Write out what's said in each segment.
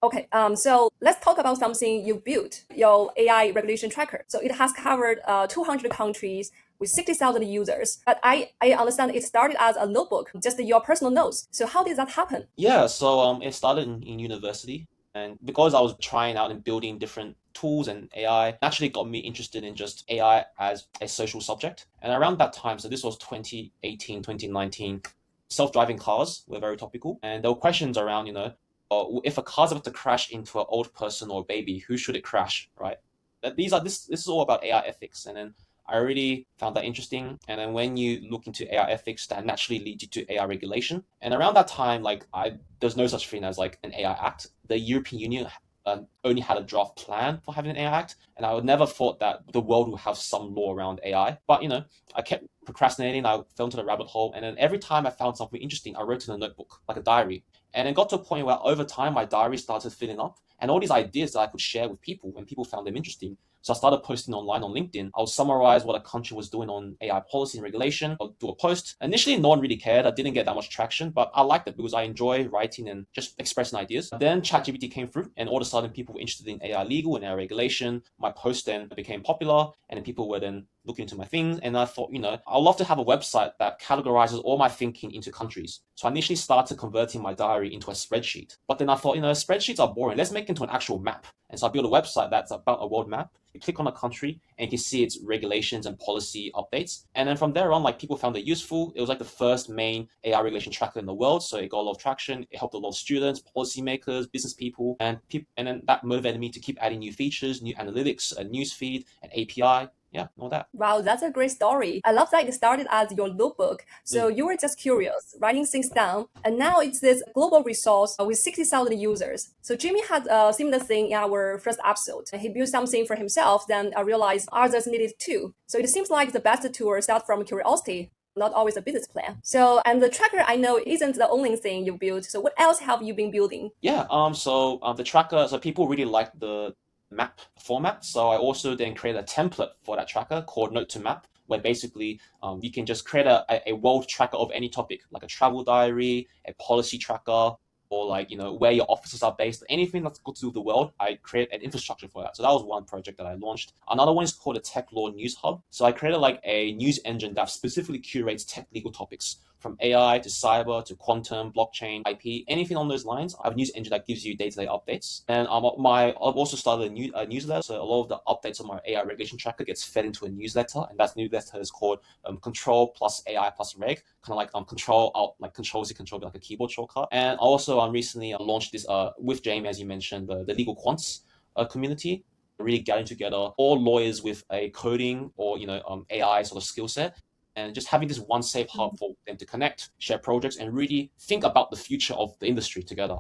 Okay, so let's talk about something you built, your AI regulation tracker. So it has covered 200 countries with 60,000 users. But I understand it started as a notebook, just your personal notes. So how did that happen? Yeah, so it started in university, and because I was trying out and building different tools and AI, naturally got me interested in just AI as a social subject. And around that time, so this was 2018, 2019, self-driving cars were very topical, and there were questions around, if a car's about to crash into an old person or a baby, who should it crash, right? This is all about AI ethics, and then I really found that interesting. And then when you look into AI ethics, that naturally leads you to AI regulation. And around that time, there's no such thing as like an AI Act. The European Union only had a draft plan for having an AI Act, and I would never thought that the world would have some law around AI. But I kept procrastinating. I fell into the rabbit hole, and then every time I found something interesting, I wrote in a notebook, like a diary. And it got to a point where over time my diary started filling up, and all these ideas that I could share with people when people found them interesting. So I started posting online on LinkedIn. I'll summarize what a country was doing on AI policy and regulation. I'll do a post. Initially, no one really cared. I didn't get that much traction, but I liked it because I enjoy writing and just expressing ideas. Then ChatGPT came through, and all of a sudden, people were interested in AI legal and AI regulation. My post then became popular, and then people were then looking into my things. And I thought, I'd love to have a website that categorizes all my thinking into countries. So I initially started converting my diary into a spreadsheet. But then I thought, spreadsheets are boring. Let's make it into an actual map. And so I built a website that's about a world map. You click on a country and you can see its regulations and policy updates. And then from there on, people found it useful. It was like the first main AI regulation tracker in the world. So it got a lot of traction. It helped a lot of students, policymakers, business people, and then that motivated me to keep adding new features, new analytics, a newsfeed, an API. Yeah, all that. Wow, that's a great story. I love that it started as your notebook. So Mm. you were just curious, writing things down, and now it's this global resource with 60,000 users. So Jimmy had a similar thing in our first episode. He built something for himself, then I realized others needed it too. So it seems like the best tool starts from curiosity, not always a business plan. So, and the tracker I know isn't the only thing you built. So what else have you been building? Yeah, the tracker, so people really like the map format. So I also then created a template for that tracker called Note to Map, where basically you can just create a world tracker of any topic, like a travel diary, a policy tracker, or where your offices are based, anything that's got to do with the world. I create an infrastructure for that. So that was one project that I launched. Another one is called a Tech Law News Hub. So I created like a news engine that specifically curates tech legal topics, from AI to cyber to quantum, blockchain, IP, anything on those lines. I have a news engine that gives you day-to-day updates. And I've also started a newsletter. So a lot of the updates on my AI regulation tracker gets fed into a newsletter, and that newsletter is called Control plus AI plus Reg, kind of like Control Alt, like Control Z Control, like a keyboard shortcut. And also recently launched this with Jamie, as you mentioned, the legal quants community, really getting together all lawyers with a coding or AI sort of skill set, and just having this one safe hub for them to connect, share projects, and really think about the future of the industry together.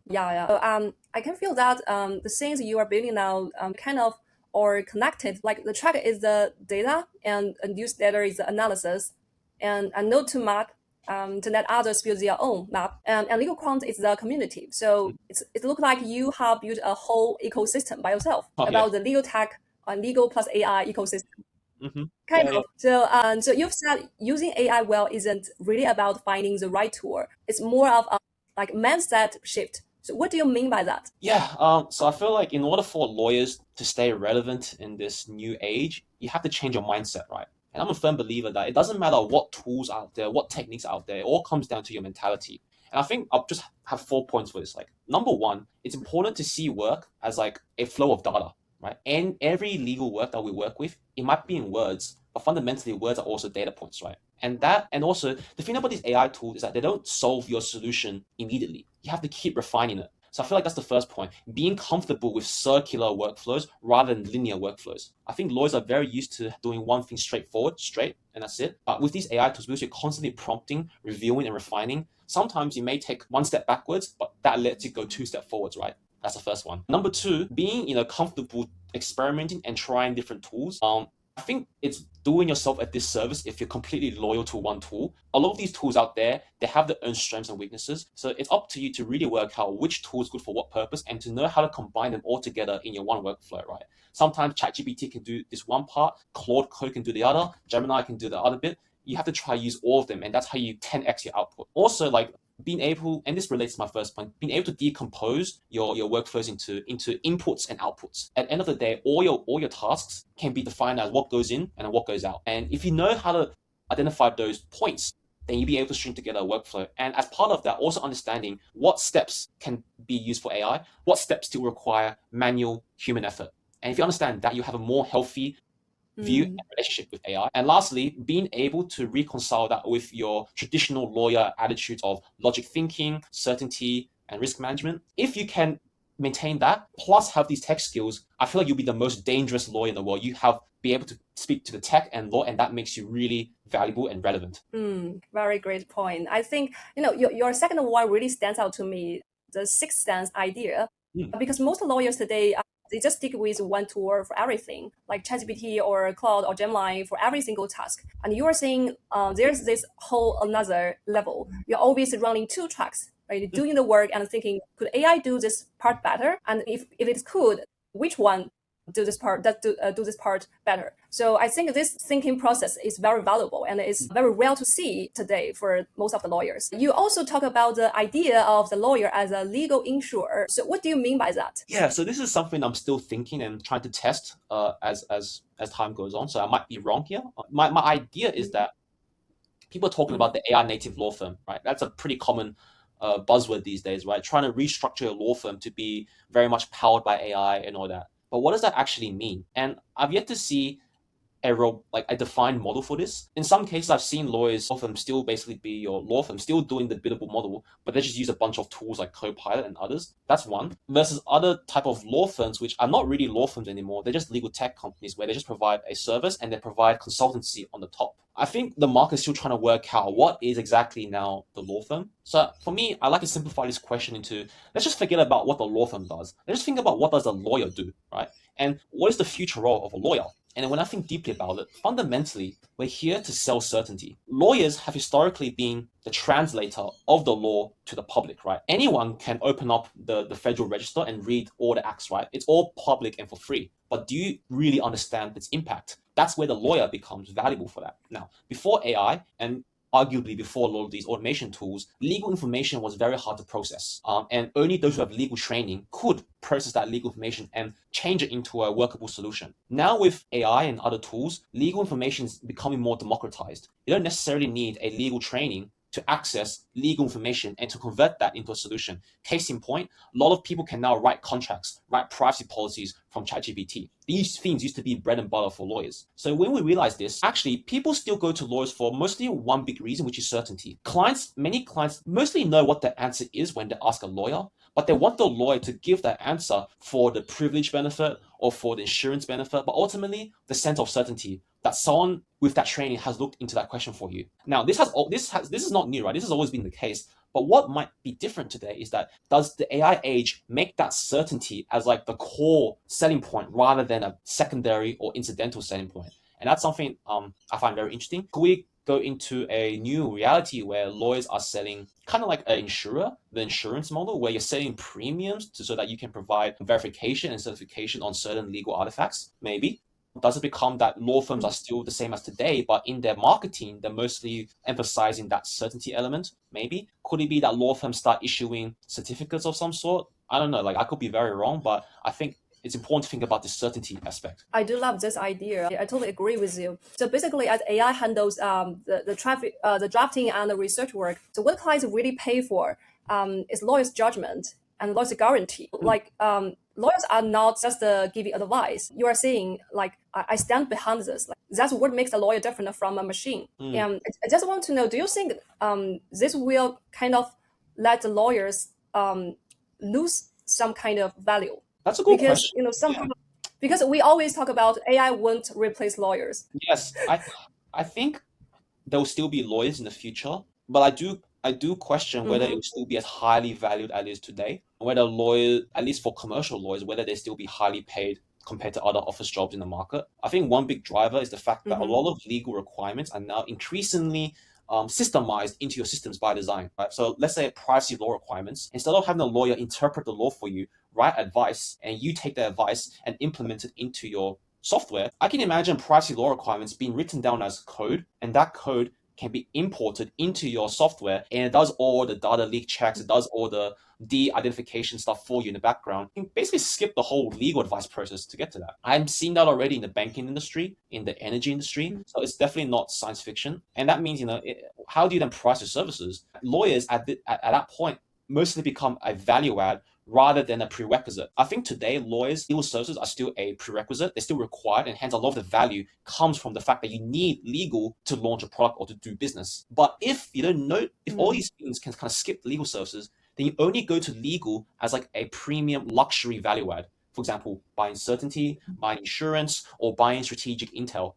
Yeah, yeah. So, I can feel that the things you are building now kind of are connected. Like the tracker is the data, and a newsletter is the analysis, and a note to map to let others build their own map. And legal quant is the community. So it looks like you have built a whole ecosystem by yourself Oh yeah. about the legal tech and legal plus AI ecosystem. Hmm. Kind Yeah, yeah. of. So you've said using AI well isn't really about finding the right tool. It's more of a like mindset shift. So what do you mean by that? Yeah, so I feel like in order for lawyers to stay relevant in this new age, you have to change your mindset, right? And I'm a firm believer that it doesn't matter what tools are out there, what techniques are out there, it all comes down to your mentality. And I think I'll just have 4 points for this. Like, number one, it's important to see work as like a flow of data, right? And every legal work that we work with, it might be in words, but fundamentally, words are also data points, right? And also the thing about these AI tools is that they don't solve your solution immediately. You have to keep refining it. So I feel like that's the first point. Being comfortable with circular workflows rather than linear workflows. I think lawyers are very used to doing one thing straightforward, straight, and that's it. But with these AI tools, because you're constantly prompting, reviewing, and refining, sometimes you may take one step backwards, but that lets you go two steps forwards, right? That's the first one. Number two, being comfortable experimenting and trying different tools. I think it's doing yourself a disservice if you're completely loyal to one tool. A lot of these tools out there, they have their own strengths and weaknesses. So it's up to you to really work out which tool is good for what purpose and to know how to combine them all together in your one workflow, right? Sometimes ChatGPT can do this one part, Claude Code can do the other, Gemini can do the other bit. You have to try use all of them, and that's how you 10x your output. Also, like being able, and this relates to my first point, being able to decompose your workflows into inputs and outputs. At the end of the day, all your tasks can be defined as what goes in and what goes out. And if you know how to identify those points, then you'll be able to string together a workflow. And as part of that, also understanding what steps can be used for AI, what steps still require manual human effort. And if you understand that, you have a more healthy view and relationship with AI. And lastly, being able to reconcile that with your traditional lawyer attitudes of logic thinking, certainty, and risk management. If you can maintain that, plus have these tech skills, I feel like you'll be the most dangerous lawyer in the world. You have be able to speak to the tech and law, and that makes you really valuable and relevant. Very great point. I think, your second one really stands out to me, the sixth sense idea, because most lawyers today, they just stick with one tool for everything, like ChatGPT or Claude or Gemini for every single task. And you are saying there's this whole another level. You're always running two tracks, right? Doing the work and thinking, could AI do this part better? And if it could, which one do this part do this part better? So I think this thinking process is very valuable and it's very rare to see today for most of the lawyers. You also talk about the idea of the lawyer as a legal insurer. So what do you mean by that? Yeah, so this is something I'm still thinking and trying to test as time goes on. So I might be wrong here. My idea is that people are talking about the AI native law firm, right? That's a pretty common buzzword these days, right? Trying to restructure a law firm to be very much powered by AI and all that. But what does that actually mean? And I've yet to see a defined model for this. In some cases, I've seen lawyers often still basically be your law firm, still doing the biddable model, but they just use a bunch of tools like Copilot and others. That's one. Versus other type of law firms, which are not really law firms anymore. They're just legal tech companies where they just provide a service and they provide consultancy on the top. I think the market is still trying to work out what is exactly now the law firm. So for me, I like to simplify this question into, let's just forget about what the law firm does. Let's just think about what does a lawyer do, right? And what is the future role of a lawyer? And when I think deeply about it, fundamentally, we're here to sell certainty. Lawyers have historically been the translator of the law to the public, right? Anyone can open up the Federal Register and read all the acts, right? It's all public and for free. But do you really understand its impact? That's where the lawyer becomes valuable for that. Now, before AI, and arguably before a lot of these automation tools, legal information was very hard to process. And only those who have legal training could process that legal information and change it into a workable solution. Now with AI and other tools, legal information is becoming more democratized. You don't necessarily need a legal training to access legal information and to convert that into a solution. Case in point, a lot of people can now write contracts, write privacy policies from ChatGPT. These things used to be bread and butter for lawyers. So when we realize this, actually, people still go to lawyers for mostly one big reason, which is certainty. Many clients mostly know what the answer is when they ask a lawyer, but they want the lawyer to give that answer for the privilege benefit or for the insurance benefit, but ultimately the sense of certainty that someone with that training has looked into that question for you. Now, this is not new, right? This has always been the case. But what might be different today is that does the AI age make that certainty as like the core selling point rather than a secondary or incidental selling point? And that's something I find very interesting. Could we go into a new reality where lawyers are selling kind of like an insurer, the insurance model, where you're selling premiums so that you can provide verification and certification on certain legal artifacts? Maybe. Does it become that law firms are still the same as today, but in their marketing, they're mostly emphasizing that certainty element? Maybe. Could it be that law firms start issuing certificates of some sort? I don't know. Like, I could be very wrong, but I think it's important to think about the certainty aspect. I do love this idea. I totally agree with you. So basically, as AI handles the drafting and the research work, so what clients really pay for is lawyers' judgment and lawyers' guarantee. Like lawyers are not just giving advice. You are saying, like, I stand behind this. Like, that's what makes a lawyer different from a machine. And I just want to know, do you think this will kind of let the lawyers lose some kind of value? That's a good Because, question. because we always talk about AI won't replace lawyers. Yes, I think there will still be lawyers in the future, but I do question whether it will still be as highly valued as it is today. Whether lawyers, at least for commercial lawyers, whether they still be highly paid compared to other office jobs in the market. I think one big driver is the fact that a lot of legal requirements are now increasingly systemized into your systems by design, right? So let's say privacy law requirements, instead of having a lawyer interpret the law for you, write advice, and you take the advice and implement it into your software, I can imagine privacy law requirements being written down as code, and that code can be imported into your software, and it does all the data leak checks, it does all the de-identification stuff for you in the background. You can basically skip the whole legal advice process to get to that. I'm seeing that already in the banking industry, in the energy industry. So it's definitely not science fiction. And that means, how do you then price your services? Lawyers at that point mostly become a value add rather than a prerequisite. I think today lawyers, legal services are still a prerequisite. They're still required, and hence a lot of the value comes from the fact that you need legal to launch a product or to do business. But if you don't know, if all these things can kind of skip legal services, then you only go to legal as like a premium luxury value add. For example, buying certainty, buying insurance, or buying strategic intel.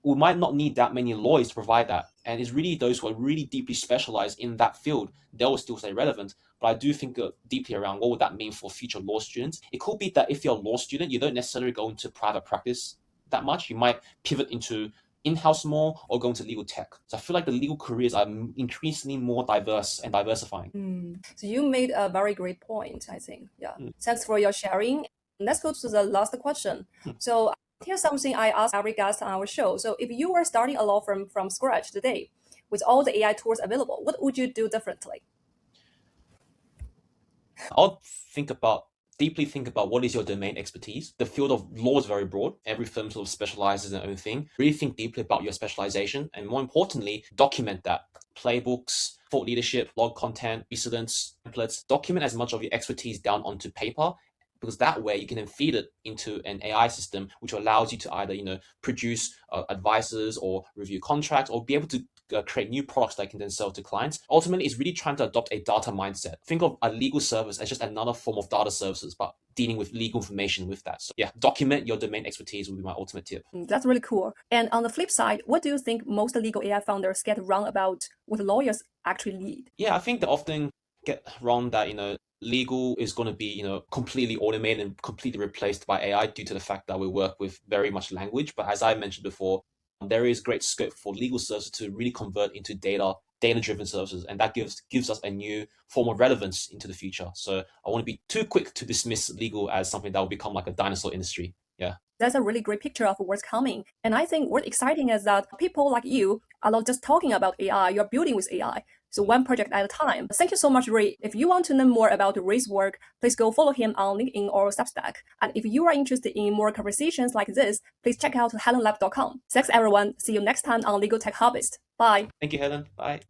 We might not need that many lawyers to provide that. And it's really those who are really deeply specialized in that field, they will still stay relevant. But I do think deeply around what would that mean for future law students. It could be that if you're a law student, you don't necessarily go into private practice that much. You might pivot into in-house more or go into legal tech. So I feel like the legal careers are increasingly more diverse and diversifying. So you made a very great point, I think. Yeah. Thanks for your sharing. Let's go to the last question. So here's something I ask every guest on our show. So if you were starting a law firm from scratch today, with all the AI tools available, what would you do differently? I'll deeply think about what is your domain expertise. The field of law is very broad. Every firm sort of specializes in their own thing. Really think deeply about your specialization, and more importantly, document that. Playbooks, thought leadership, blog content, precedents, templates. Document as much of your expertise down onto paper, because that way you can then feed it into an AI system, which allows you to either produce advices or review contracts or be able to create new products that can then sell to clients. Ultimately, it's really trying to adopt a data mindset. Think of a legal service as just another form of data services, but dealing with legal information with that. So yeah, document your domain expertise would be my ultimate tip. That's really cool. And on the flip side, what do you think most legal AI founders get wrong about what lawyers actually need? Yeah, I think they often get wrong that, legal is going to be, completely automated and completely replaced by AI due to the fact that we work with very much language. But as I mentioned before, there is great scope for legal services to really convert into data-driven services, and that gives us a new form of relevance into the future. So I want to be too quick to dismiss legal as something that will become like a dinosaur industry. Yeah. That's a really great picture of what's coming. And I think what's exciting is that people like you are not just talking about AI, you're building with AI. So one project at a time. Thank you so much, Ray. If you want to learn more about Ray's work, please go follow him on LinkedIn or Substack. And if you are interested in more conversations like this, please check out helenlab.com. Thanks, everyone. See you next time on Legal Tech Hobbyist. Bye. Thank you, Helen. Bye.